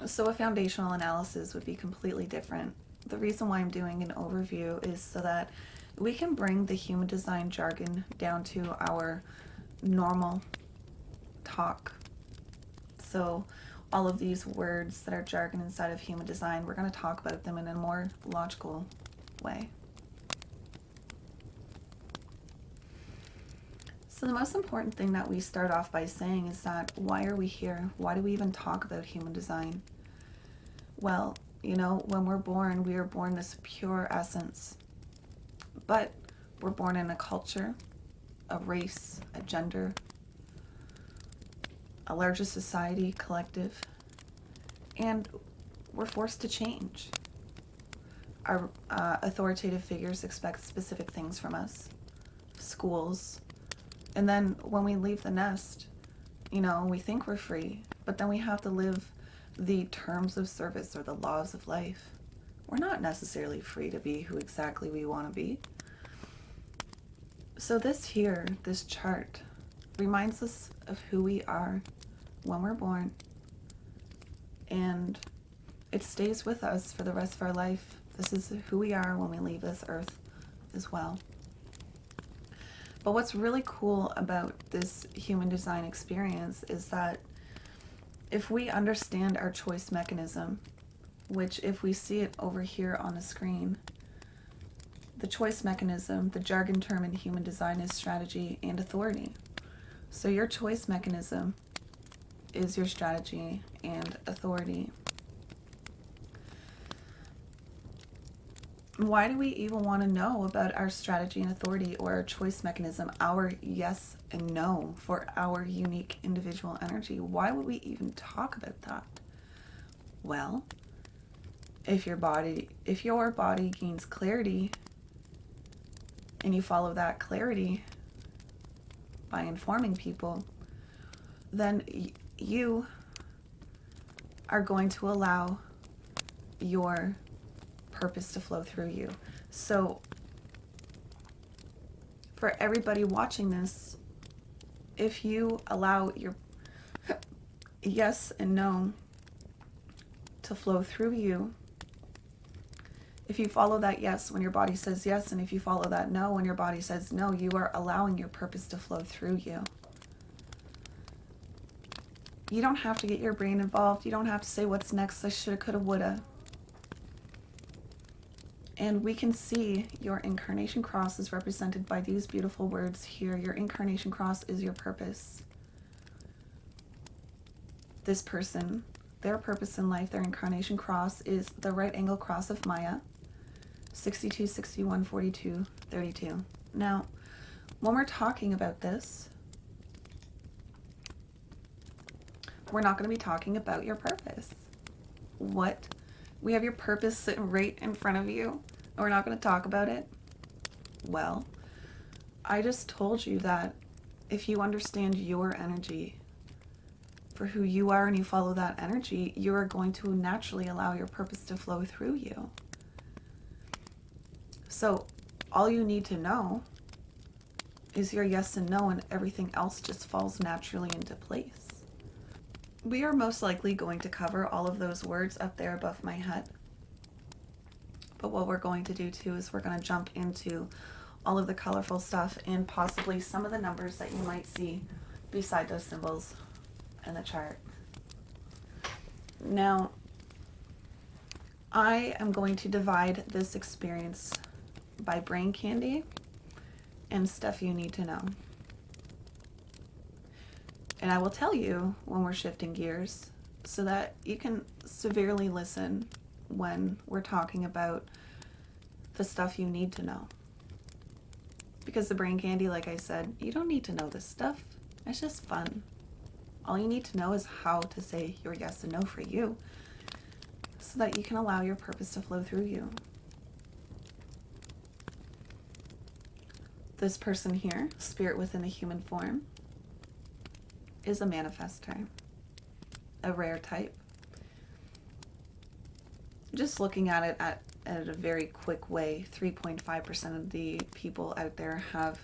So a foundational analysis would be completely different. The reason why I'm doing an overview is so that we can bring the human design jargon down to our normal talk. So all of these words that are jargon inside of human design, we're going to talk about them in a more logical way. So the most important thing that we start off by saying is that, why are we here? Why do we even talk about human design? Well, you know, when we're born, we are born this pure essence. But we're born in a culture, a race, a gender, a larger society, collective, and we're forced to change. Our authoritative figures expect specific things from us, schools, and then when we leave the nest, you know, we think we're free, but then we have to live the terms of service or the laws of life. We're not necessarily free to be who exactly we want to be. So this chart, reminds us of who we are when we're born, and it stays with us for the rest of our life. This is who we are when we leave this earth as well. But what's really cool about this human design experience is that if we understand our choice mechanism, which if we see it over here on the screen, the choice mechanism, the jargon term in human design is strategy and authority. So your choice mechanism is your strategy and authority. Why do we even want to know about our strategy and authority, or our choice mechanism, our yes and no for our unique individual energy? Why would we even talk about that? Well, if your body gains clarity and you follow that clarity by informing people, then you are going to allow your purpose to flow through you. So for everybody watching this, if you allow your yes and no to flow through you, if you follow that yes when your body says yes, and if you follow that no when your body says no, you are allowing your purpose to flow through you. You don't have to get your brain involved. You don't have to say what's next, I shoulda, coulda, woulda. And we can see your incarnation cross is represented by these beautiful words here. Your incarnation cross is your purpose. This person, their purpose in life, their incarnation cross is the right angle cross of Maya, 62, 61, 42, 32. Now, when we're talking about this, we're not going to be talking about your purpose. We have your purpose sitting right in front of you, and we're not going to talk about it. Well, I just told you that if you understand your energy for who you are and you follow that energy, you are going to naturally allow your purpose to flow through you. So all you need to know is your yes and no, and everything else just falls naturally into place. We are most likely going to cover all of those words up there above my head. But what we're going to do too is we're going to jump into all of the colorful stuff and possibly some of the numbers that you might see beside those symbols in the chart. Now, I am going to divide this experience by brain candy and stuff you need to know. And I will tell you when we're shifting gears so that you can severely listen when we're talking about the stuff you need to know. Because the brain candy, like I said, you don't need to know this stuff. It's just fun. All you need to know is how to say your yes and no for you so that you can allow your purpose to flow through you. This person here, spirit within the human form, is a manifestor, a rare type. Just looking at it at a very quick way, 3.5% of the people out there have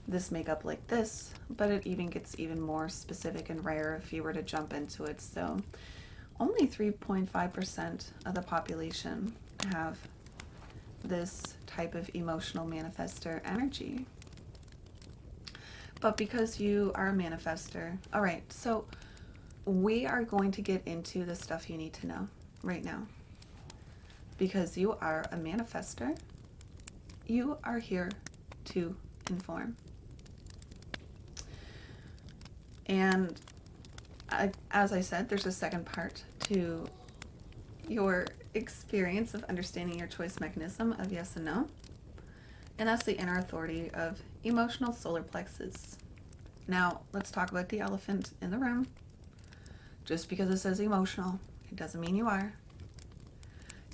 this makeup like this, but it even gets even more specific and rare if you were to jump into it. So only 3.5% of the population have this type of emotional manifestor energy. But because you are a manifestor, all right, so we are going to get into the stuff you need to know right now. Because you are a manifestor, you are here to inform. And as I said, there's a second part to your experience of understanding your choice mechanism of yes and no. And that's the inner authority of emotional solar plexus. Now, let's talk about the elephant in the room. Just because it says emotional, it doesn't mean you are.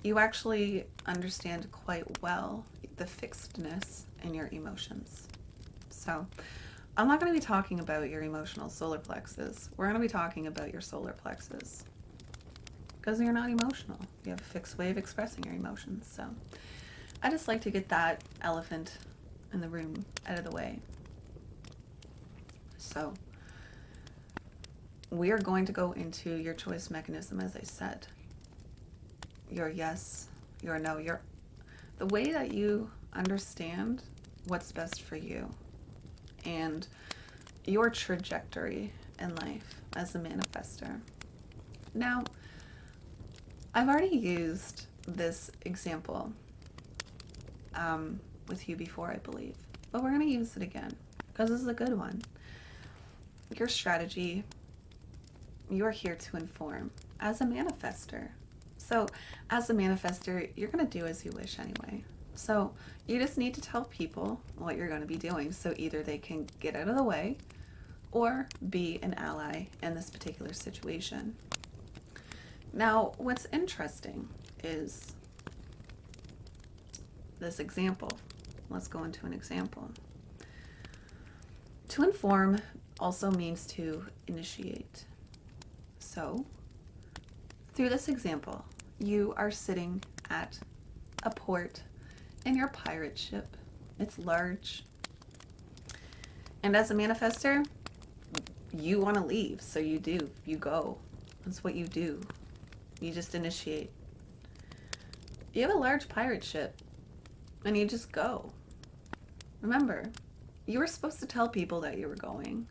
You actually understand quite well the fixedness in your emotions. So, I'm not going to be talking about your emotional solar plexus. We're going to be talking about your solar plexus. Because you're not emotional. You have a fixed way of expressing your emotions. So, I just like to get that elephant in the room out of the way. So, we are going to go into your choice mechanism, as I said. Your yes, your no, the way that you understand what's best for you and your trajectory in life as a manifestor. Now, I've already used this example with you before, I believe, but we're going to use it again because this is a good one. Your strategy, you're here to inform as a manifestor. So as a manifestor, you're going to do as you wish anyway. So you just need to tell people what you're going to be doing so either they can get out of the way or be an ally in this particular situation. Now, what's interesting is this example. Let's go into an example. To inform also means to initiate. So, through this example, you are sitting at a port in your pirate ship. It's large. And as a manifestor, you want to leave, so you do. You go. That's what you do. You just initiate. You have a large pirate ship, and you just go. Remember, you were supposed to tell people that you were going.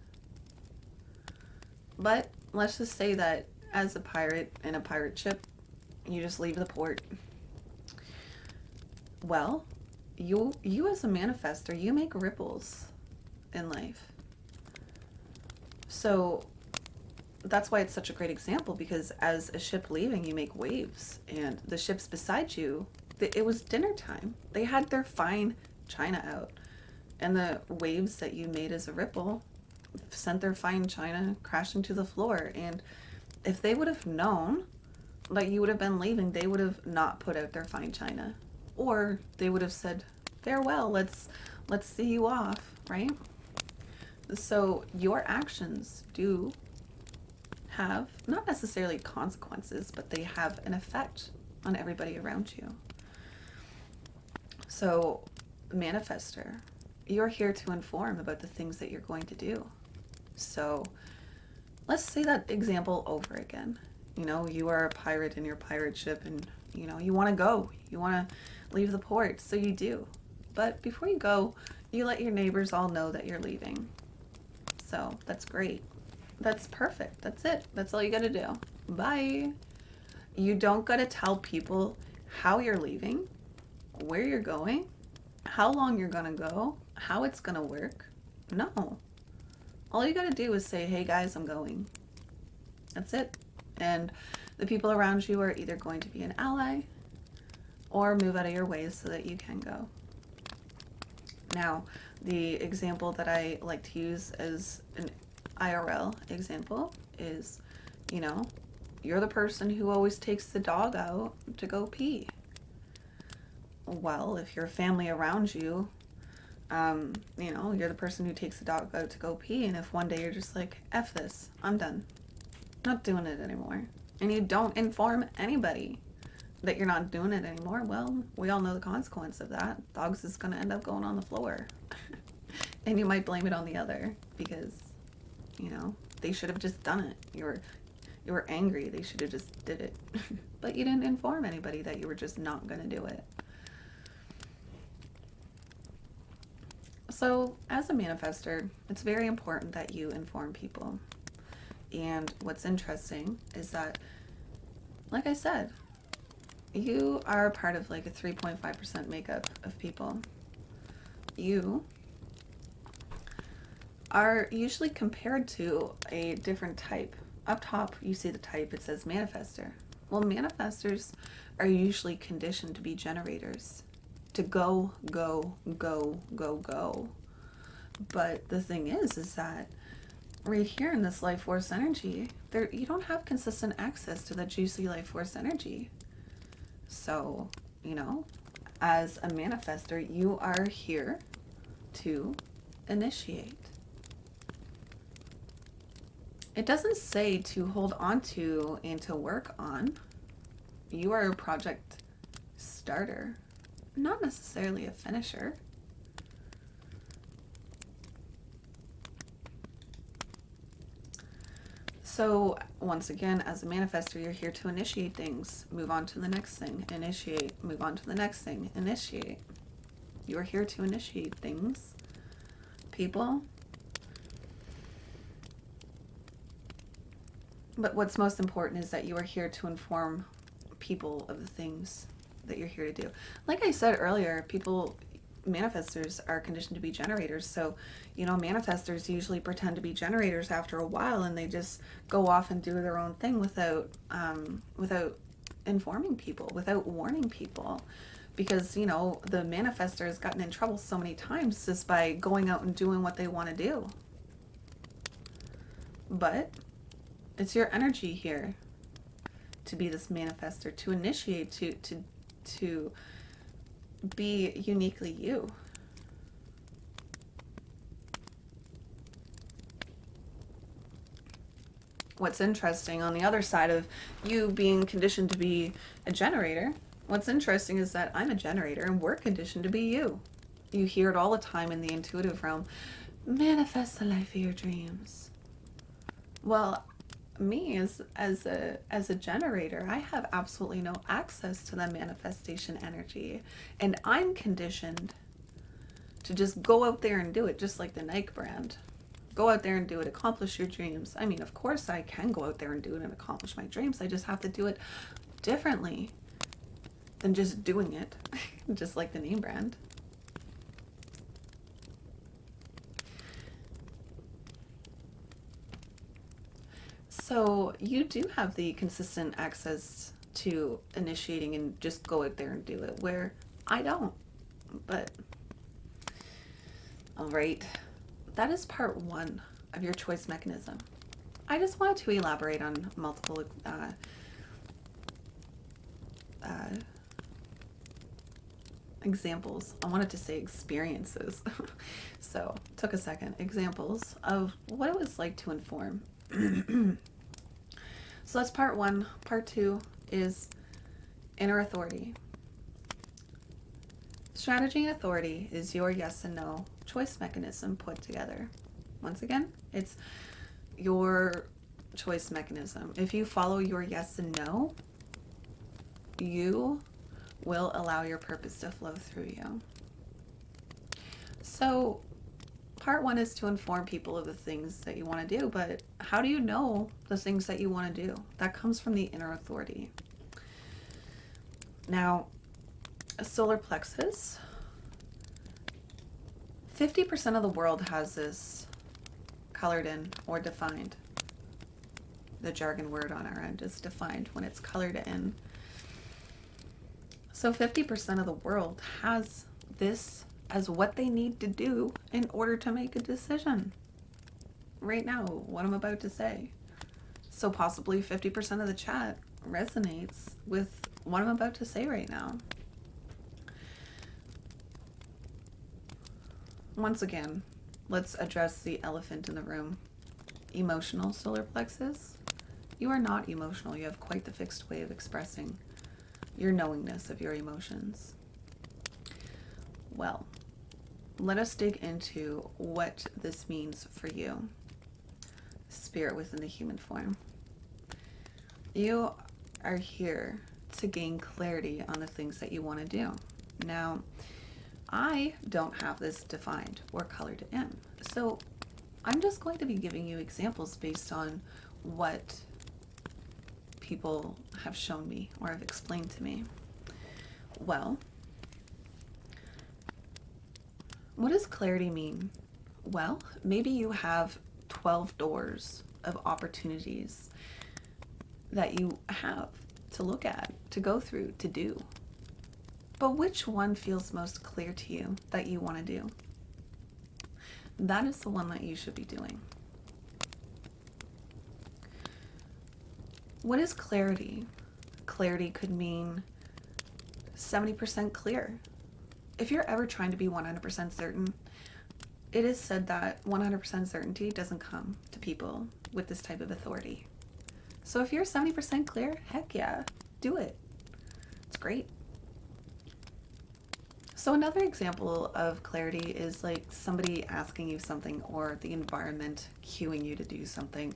But let's just say that as a pirate in a pirate ship, you just leave the port. Well, you as a manifestor, you make ripples in life. So that's why it's such a great example, because as a ship leaving, you make waves, and the ships beside you, it was dinner time. They had their fine china out, and the waves that you made as a ripple sent their fine china crashing to the floor. And if they would have known that you would have been leaving, they would have not put out their fine china, or they would have said, farewell, let's see you off, right? So your actions do have not necessarily consequences, but they have an effect on everybody around you. So, manifestor, you're here to inform about the things that you're going to do. So let's say that example over again. You know, you are a pirate in your pirate ship, and you know, you want to go, you want to leave the port, so you do. But before you go, you let your neighbors all know that you're leaving. So that's great. That's perfect. That's it. That's all you got to do. Bye. You don't got to tell people how you're leaving, where you're going, how long you're going to go, how it's going to work. No. All you got to do is say, hey guys, I'm going. That's it. And the people around you are either going to be an ally or move out of your way so that you can go. Now, the example that I like to use as an IRL example is, you know, you're the person who always takes the dog out to go pee. Well, if your family around you, you know, you're the person who takes the dog out to go pee, and if one day you're just like, F this, I'm done, not doing it anymore, and you don't inform anybody that you're not doing it anymore, well, we all know the consequence of that. Dogs is going to end up going on the floor. And you might blame it on the other because, you know, they should have just done it. You were angry. They should have just did it. But you didn't inform anybody that you were just not going to do it. So as a manifestor, it's very important that you inform people. And what's interesting is that, like I said, you are a part of like a 3.5% makeup of people. You are usually compared to a different type. Up top, you see the type, it says manifestor. Well, manifestors are usually conditioned to be generators, to go, go, go, go, go. But the thing is that right here in this life force energy, you don't have consistent access to the juicy life force energy. So, you know, as a manifestor, you are here to initiate. It doesn't say to hold on to and to work on. You are a project starter, not necessarily a finisher. So once again, as a manifestor, you're here to initiate things, move on to the next thing, initiate, move on to the next thing, initiate. You're here to initiate things, people. But what's most important is that you are here to inform people of the things that you're here to do. Like I said earlier, manifestors are conditioned to be generators. So, you know, manifestors usually pretend to be generators after a while, and they just go off and do their own thing without informing people, without warning people. Because, you know, the manifestor has gotten in trouble so many times just by going out and doing what they want to do. But it's your energy here to be this manifestor, to initiate, to be uniquely you. What's interesting on the other side of you being conditioned to be a generator, what's interesting is that I'm a generator and we're conditioned to be you. You hear it all the time in the intuitive realm. Manifest the life of your dreams. Well, me as a generator, I have absolutely no access to the manifestation energy, and I'm conditioned to just go out there and do it, just like the Nike brand. Go out there and do it, accomplish your dreams. I mean, of course I can go out there and do it and accomplish my dreams. I just have to do it differently than just doing it, just like the name brand. So you do have the consistent access to initiating and just go out there and do it, where I don't. But, all right, that is part one of your choice mechanism. I just wanted to elaborate on multiple examples. I wanted to say experiences. So, took a second. Examples of what it was like to inform. So that's part one. Part two is inner authority. Strategy and authority is your yes and no choice mechanism put together. Once again, it's your choice mechanism. If you follow your yes and no, you will allow your purpose to flow through you. So part one is to inform people of the things that you want to do, but how do you know the things that you want to do? That comes from the inner authority. Now, a solar plexus, 50% of the world has this colored in or defined. The jargon word on our end is defined when it's colored in. So 50% of the world has this as what they need to do in order to make a decision. Right now, what I'm about to say. So possibly 50% of the chat resonates with what I'm about to say right now. Once again, let's address the elephant in the room. Emotional solar plexus. You are not emotional. You have quite the fixed way of expressing your knowingness of your emotions. Well, let us dig into what this means for you. Spirit within the human form. You are here to gain clarity on the things that you want to do. Now, I don't have this defined or colored in. So I'm just going to be giving you examples based on what people have shown me or have explained to me. Well, what does clarity mean? Well, maybe you have 12 doors of opportunities that you have to look at, to go through, to do. But which one feels most clear to you that you want to do? That is the one that you should be doing. What is clarity? Clarity could mean 70% clear. If you're ever trying to be 100% certain, it is said that 100% certainty doesn't come to people with this type of authority. So if you're 70% clear, heck yeah, do it. It's great. So another example of clarity is like somebody asking you something or the environment cueing you to do something.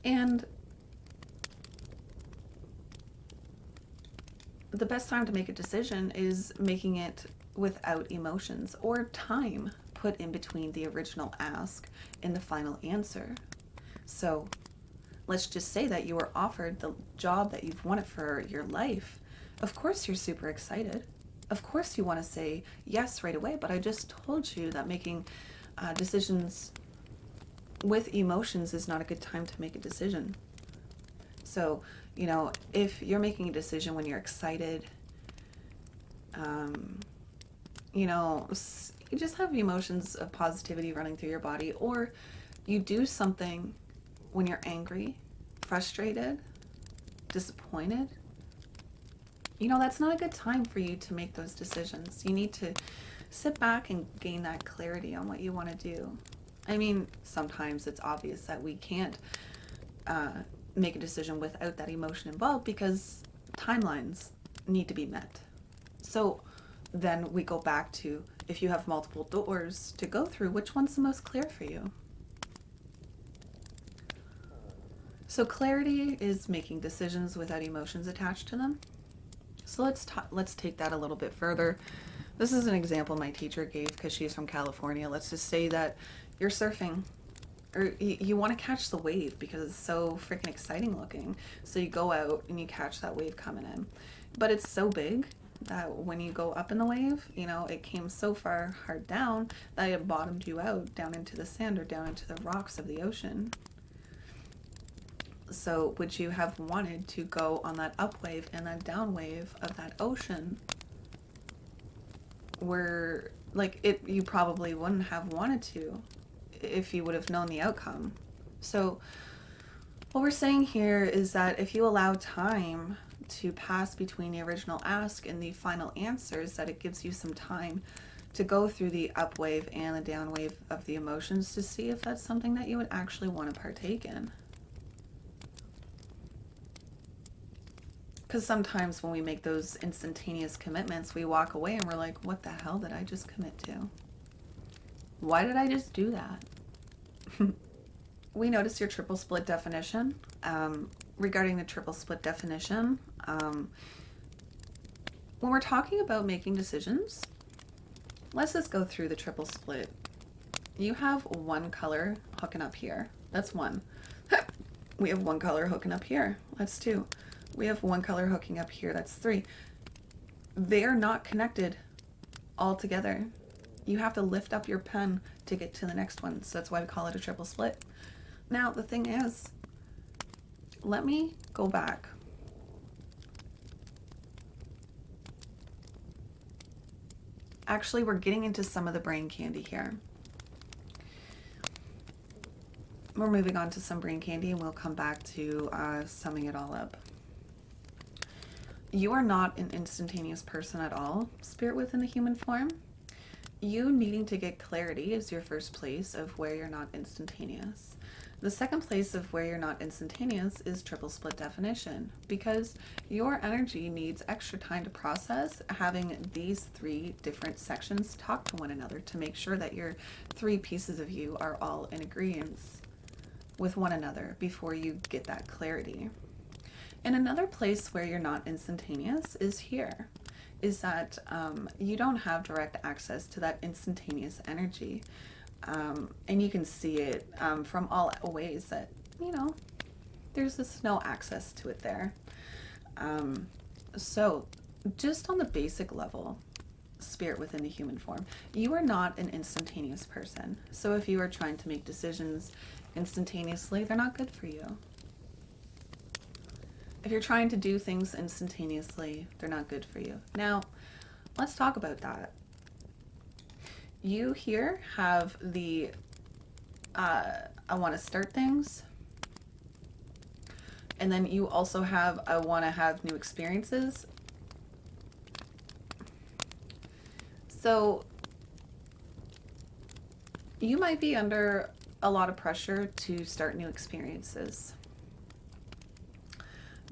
And the best time to make a decision is making it without emotions or time put in between the original ask and the final answer. So let's just say that you were offered the job that you've wanted for your life. Of course you're super excited. Of course you want to say yes right away, but I just told you that making decisions with emotions is not a good time to make a decision. So, you know, if you're making a decision when you're excited, you know, you just have emotions of positivity running through your body, or you do something when you're angry, frustrated, disappointed, you know, that's not a good time for you to make those decisions. You need to sit back and gain that clarity on what you want to do. I mean, sometimes it's obvious that we can't make a decision without that emotion involved because timelines need to be met. So then we go back to, if you have multiple doors to go through, which one's the most clear for you? So clarity is making decisions without emotions attached to them. So let's take that a little bit further. This is an example my teacher gave because she's from California. Let's just say that you're surfing, or you want to catch the wave because it's so freaking exciting looking. So you go out and you catch that wave coming in. But it's so big that when you go up in the wave, you know, it came so far hard down that it bottomed you out down into the sand or down into the rocks of the ocean. So would you have wanted to go on that up wave and that down wave of that ocean where, like, you probably wouldn't have wanted to if you would have known the outcome. So what we're saying here is that if you allow time to pass between the original ask and the final answers, that it gives you some time to go through the up wave and the down wave of the emotions to see if that's something that you would actually want to partake in. Because sometimes when we make those instantaneous commitments, we walk away and we're like, what the hell did I just commit to? Why did I just do that? We notice your triple split definition. Regarding the triple split definition, when we're talking about making decisions, let's just go through the triple split. You have one color hooking up here. That's one. We have one color hooking up here. That's two. We have one color hooking up here. That's three. They are not connected all together. You have to lift up your pen to get to the next one. So that's why we call it a triple split. Now, the thing is, let me go back. Actually, we're getting into some of the brain candy here. We're moving on to some brain candy and we'll come back to summing it all up. You are not an instantaneous person at all, spirit within the human form. You needing to get clarity is your first place of where you're not instantaneous. The second place of where you're not instantaneous is triple split definition, because your energy needs extra time to process having these three different sections talk to one another to make sure that your three pieces of you are all in agreement with one another before you get that clarity. And another place where you're not instantaneous is here, is that you don't have direct access to that instantaneous energy. And you can see it from all ways that, there's just no access to it there. So just on the basic level, spirit within the human form, you are not an instantaneous person. So if you are trying to make decisions instantaneously, they're not good for you. If you're trying to do things instantaneously, they're not good for you. Now, let's talk about that. You here have the, I want to start things. And then you also have, I want to have new experiences. So you might be under a lot of pressure to start new experiences.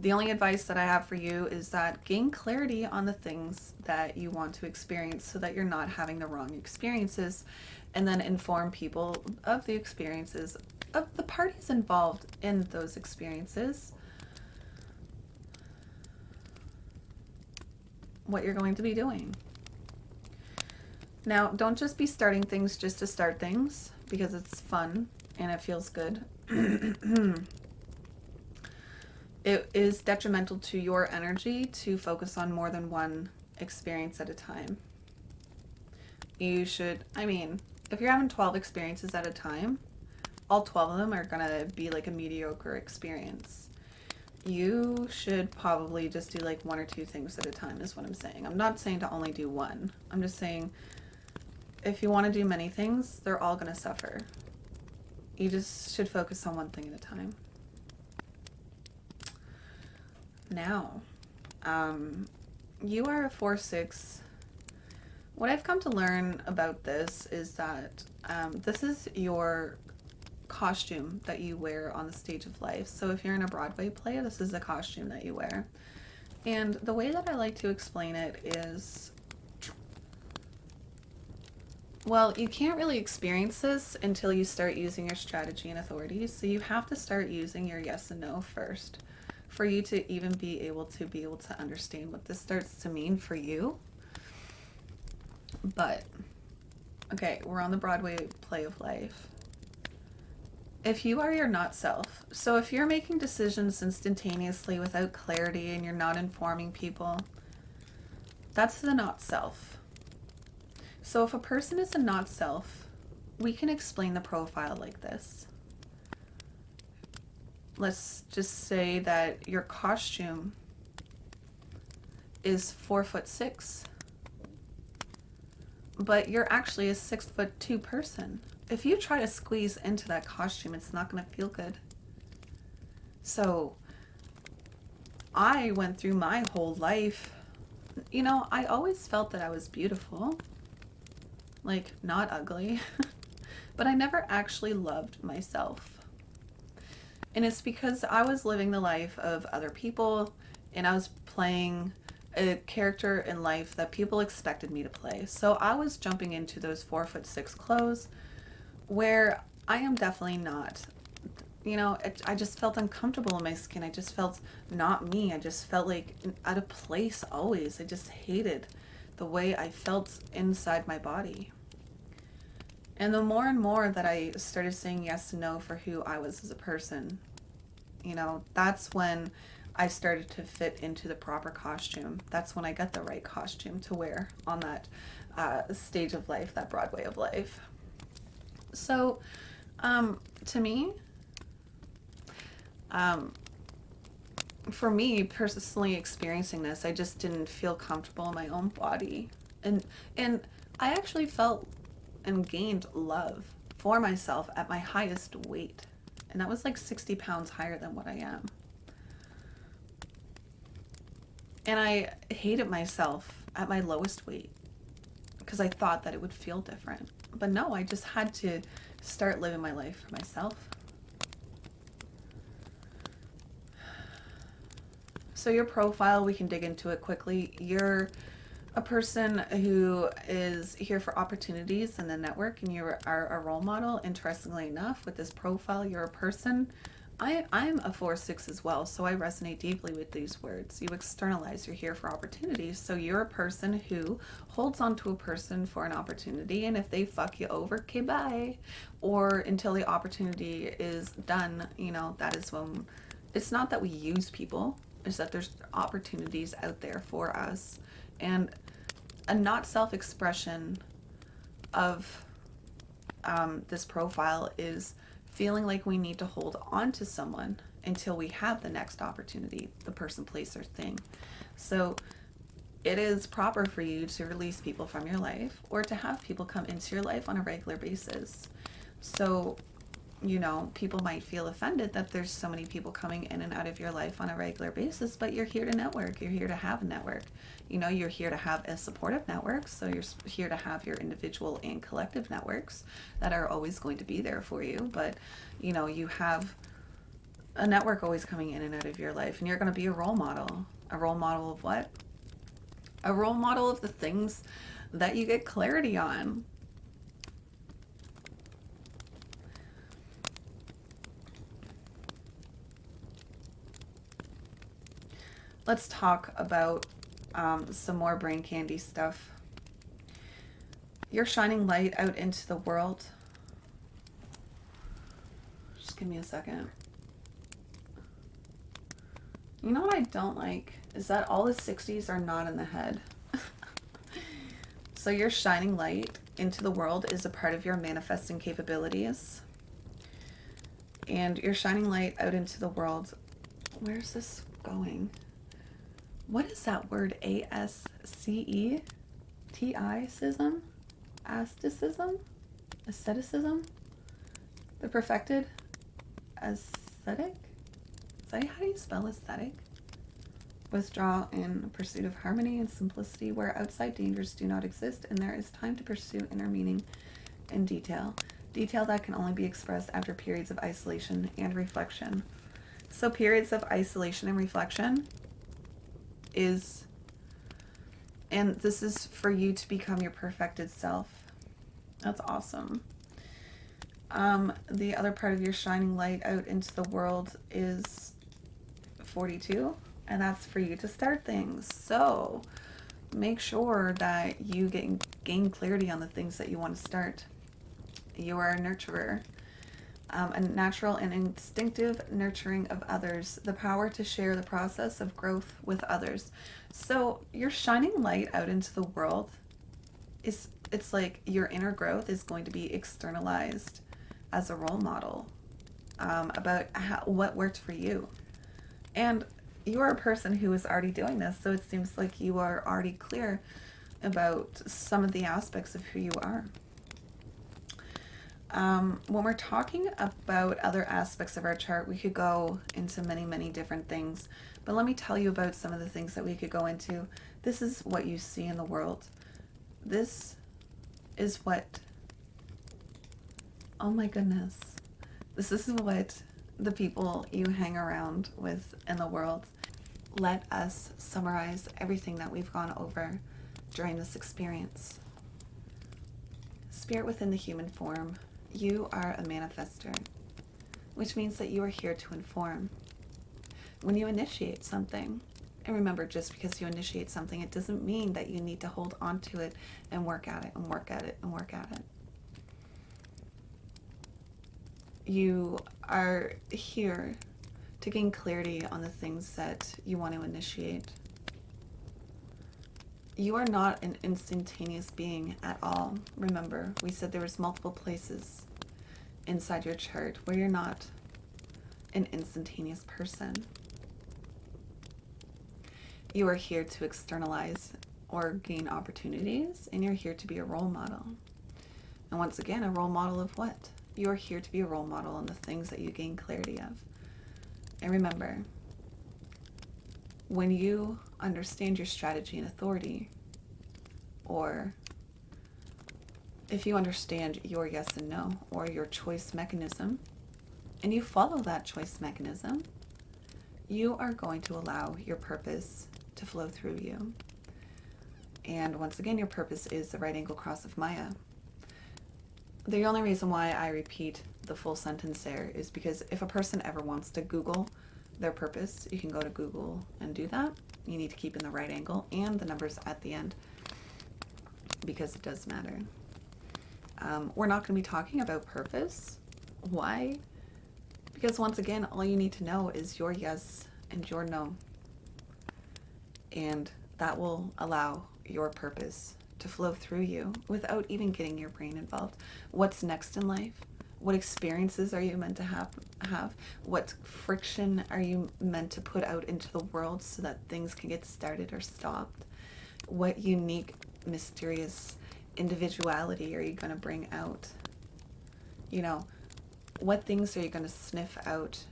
The only advice that I have for you is that gain clarity on the things that you want to experience so that you're not having the wrong experiences, and then inform people of the experiences of the parties involved in those experiences, what you're going to be doing. Now, don't just be starting things just to start things because it's fun and it feels good. It is detrimental to your energy to focus on more than one experience at a time. You should, if you're having 12 experiences at a time, all 12 of them are going to be like a mediocre experience. You should probably just do like one or two things at a time is what I'm saying. I'm not saying to only do one. I'm just saying if you want to do many things, they're all going to suffer. You just should focus on one thing at a time. Now, you are a 4/6. What I've come to learn about this is that this is your costume that you wear on the stage of life. So if you're in a Broadway play, this is the costume that you wear. And the way that I like to explain it is, well, you can't really experience this until you start using your strategy and authority. So you have to start using your yes and no first for you to even be able to understand what this starts to mean for you. But, okay, we're on the Broadway play of life. If you are your not self, so if you're making decisions instantaneously without clarity and you're not informing people, that's the not self. So if a person is a not self, we can explain the profile like this. Let's just say that your costume is 4'6", but you're actually a 6'2" person. If you try to squeeze into that costume, it's not going to feel good. So I went through my whole life, I always felt that I was beautiful, like not ugly, but I never actually loved myself. And it's because I was living the life of other people and I was playing a character in life that people expected me to play. So I was jumping into those 4'6" clothes where I am definitely not. I just felt uncomfortable in my skin. I just felt not me. I just felt like out of place always. I just hated the way I felt inside my body. And the more and more that I started saying yes and no for who I was as a person, that's when I started to fit into the proper costume. That's when I got the right costume to wear on that stage of life, that Broadway of life. So, to me, for me personally experiencing this, I just didn't feel comfortable in my own body. And I actually felt and gained love for myself at my highest weight. And that was like 60 pounds higher than what I am. And I hated myself at my lowest weight because I thought that it would feel different. But no, I just had to start living my life for myself. So your profile, we can dig into it quickly. You're a person who is here for opportunities in the network, and you are a role model. Interestingly enough, with this profile, you're a person I'm a 4/6 as well, so I resonate deeply with these words. You externalize, you're here for opportunities. So you're a person who holds on to a person for an opportunity, and if they fuck you over, okay, bye. Or until the opportunity is done, that is when it's not that we use people, it's that there's opportunities out there for us. And a not self-expression of this profile is feeling like we need to hold on to someone until we have the next opportunity, the person, place, or thing. So it is proper for you to release people from your life or to have people come into your life on a regular basis. So, people might feel offended that there's so many people coming in and out of your life on a regular basis, but you're here to network. You're here to have a network. You're here to have a supportive network. So you're here to have your individual and collective networks that are always going to be there for you. But, you have a network always coming in and out of your life, and you're going to be a role model. A role model of what? A role model of the things that you get clarity on. Let's talk about some more brain candy stuff. You're shining light out into the world. Just give me a second. You know what I don't like is that all the 60s are not in the head. So your shining light into the world is a part of your manifesting capabilities. And you're shining light out into the world. Where's this going? What is that word? ASCETIcism? Asceticism? Asceticism? The perfected aesthetic? Is that how you spell aesthetic? Withdraw in pursuit of harmony and simplicity where outside dangers do not exist, and there is time to pursue inner meaning and detail. Detail that can only be expressed after periods of isolation and reflection. So periods of isolation and reflection and this is for you to become your perfected self. That's awesome. The other part of your shining light out into the world is 42, and that's for you to start things. So make sure that you gain clarity on the things that you want to start. You are a nurturer. A natural and instinctive nurturing of others, the power to share the process of growth with others. So your shining light out into the world it's like your inner growth is going to be externalized as a role model about what worked for you. And you are a person who is already doing this, so it seems like you are already clear about some of the aspects of who you are. When we're talking about other aspects of our chart, we could go into many, many different things. But let me tell you about some of the things that we could go into. This is what you see in the world. This is what, oh my goodness, this is what the people you hang around with in the world. Let us summarize everything that we've gone over during this experience. Spirit within the human form. You are a manifestor, which means that you are here to inform. When you initiate something, and remember, just because you initiate something, it doesn't mean that you need to hold on to it and work at it and work at it and work at it. You are here to gain clarity on the things that you want to initiate. You are not an instantaneous being at all. Remember, we said there was multiple places inside your chart where you're not an instantaneous person. You are here to externalize or gain opportunities, and you're here to be a role model. And once again, a role model of what? You're here to be a role model on the things that you gain clarity of. And remember, when you understand your strategy and authority, or if you understand your yes and no, or your choice mechanism, and you follow that choice mechanism, you are going to allow your purpose to flow through you. And once again, your purpose is the right angle cross of Maya. The only reason why I repeat the full sentence there is because if a person ever wants to Google their purpose, you can go to Google and do that. You need to keep in the right angle and the numbers at the end, because it does matter. We're not going to be talking about purpose. Why? Because once again, all you need to know is your yes and your no. And that will allow your purpose to flow through you without even getting your brain involved. What's next in life? What experiences are you meant to have? What friction are you meant to put out into the world so that things can get started or stopped? What unique, mysterious individuality are you going to bring out? You know, what things are you going to sniff out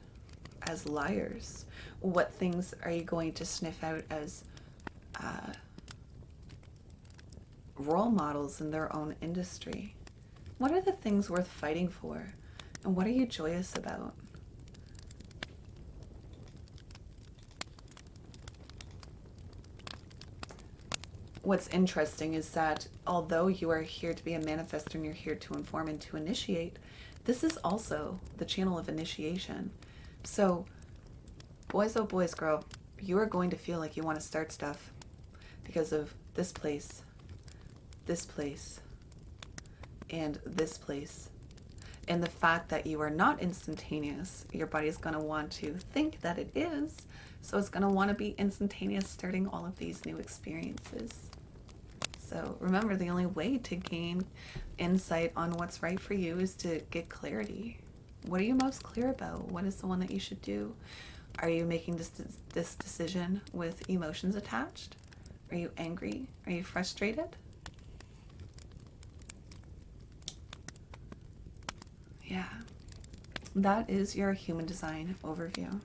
as liars? What things are you going to sniff out as role models in their own industry? What are the things worth fighting for? And what are you joyous about? What's interesting is that although you are here to be a manifestor and you're here to inform and to initiate, this is also the channel of initiation. So, boys, oh boys, girl, you are going to feel like you want to start stuff because of this place, and this place. And the fact that you are not instantaneous, your body is going to want to think that it is. So it's going to want to be instantaneous, starting all of these new experiences. So remember, the only way to gain insight on what's right for you is to get clarity. What are you most clear about? What is the one that you should do? Are you making this decision with emotions attached? Are you angry? Are you frustrated? Yeah, that is your human design overview.